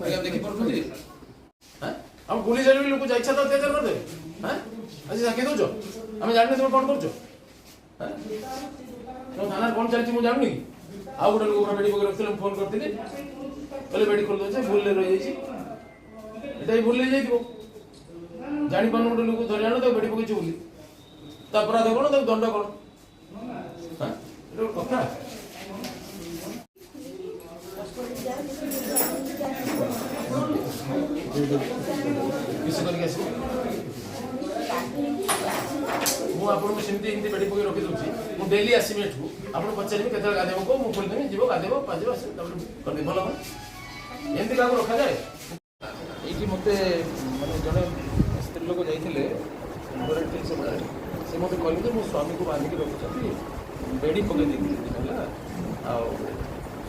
आज्ञा देखि पड़थि हां हम पुलिस रे लोक जाइछा तो अत्याचार कर दे हां आज जाके दोजो हम जाने तुम कोन करछो हां तो थाना कोन चलछि मु जाननी आ गोटे लोक बेडी पकड़ रखले फोन करथिले बोले बेडी खोल दो भूल ले रही जाइछि एटाई भूल ले जाइथिबो जानि पानु गोटे लोक धरि आनो तो बेडी पकड़ बोली ता अपराध कोन तो दंड कोन हां एटा कथा किस करके आसी मु आपन सेमती हिंदी बेडी पकड़ रखि दोछि मु डेली आसीमे एठू आपन पचारिबे केतल गादेबो को मु खोल देबे जीवो गादेबो पाजेबो आसे तब कर दे भलो एंती का रखा जाए एठी मते माने जने स्त्री लोक जाइथिले से मते कहले जे मो स्वामी को बांधी के रखछथि बेडी पकड़ देथि होला आ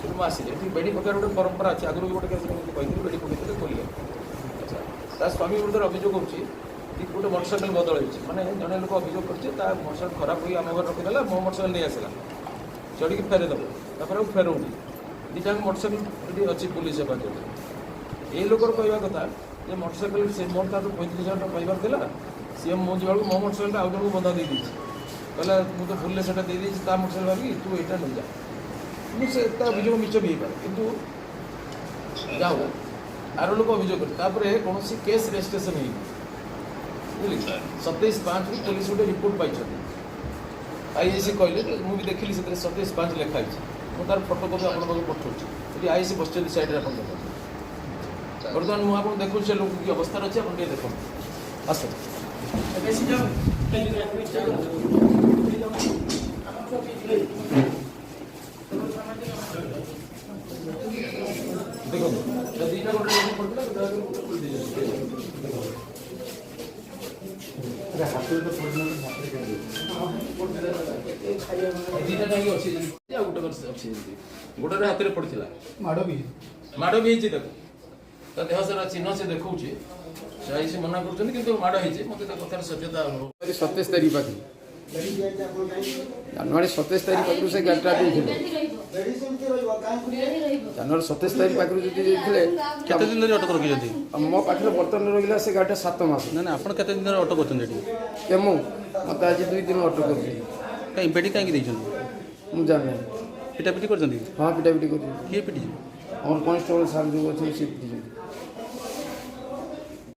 सुरमा आसी बेडी पकड़ गोटे परंपरा अछि आगु गोटे केस में कहथि बेडी पकड़ देले खोलिए अच्छा ता स्वामी विरुद्ध अभियोग होछि कि गोटे मोटरसाइकेल बदल होछि माने जने लोक अभियोग करछि ता मोटरसाइकेल खराब होई आम घर रखि देला मो मोटरसाइकेल नै आसला चढ़ी के फेरे दबो तापर फेरौनी दिटा मोटरसाइकेल अच्छी पुलिस सेवा ये लोकर कहवा कथा जे मोटरसाइकेल से मोर तार 35,000 टका पाइबार थिला सी मो जीवाल मो मोटरसाइकेल आउ जन को बंधा दे दी कहला मु तो भूल से दे दी ता मोटरसाइकेल भागी तू एटा न जा मुझे अभियोग मिच भी पारे किंतु जाओ आर लोक अभियोग कर कौन केस रेजिस्ट्रेशन बुझे 27/5 पुलिस गोटे रिपोर्ट पाई आईएसी कहले मुझे देखिली से 27/5 लिखाई मुझे तार फोटो कपी आप पठाऊँ ये आईएसी बस साइड आप बर्तमान मुझे देखूँ से लोक की अवस्था अच्छे आप देखो आस देखो दीटा गोटे गोटे हाथ में पड़ता माड़ भी देह सारा चिन्ह से देखा से मना कर माड़ मत कथार सभ्यता 27 तारीख पाखे जनवरी 27 तारीख पाखु से गाड़ीटा जनवरी 27 तारीख पाखु केते दिन अटक रखी मो पाखे बर्तमान रहा से गाड़ीटा 7 मास ना ना आप केते दिन अटक कर मत आज 2 दिन अटक कर कहीं पेटी कहीं मुझे जाने पिटा पिटी कर हाँ पिटा पिटी कर किए पिटी और कॉन्स्टेबल साहब जो अच्छे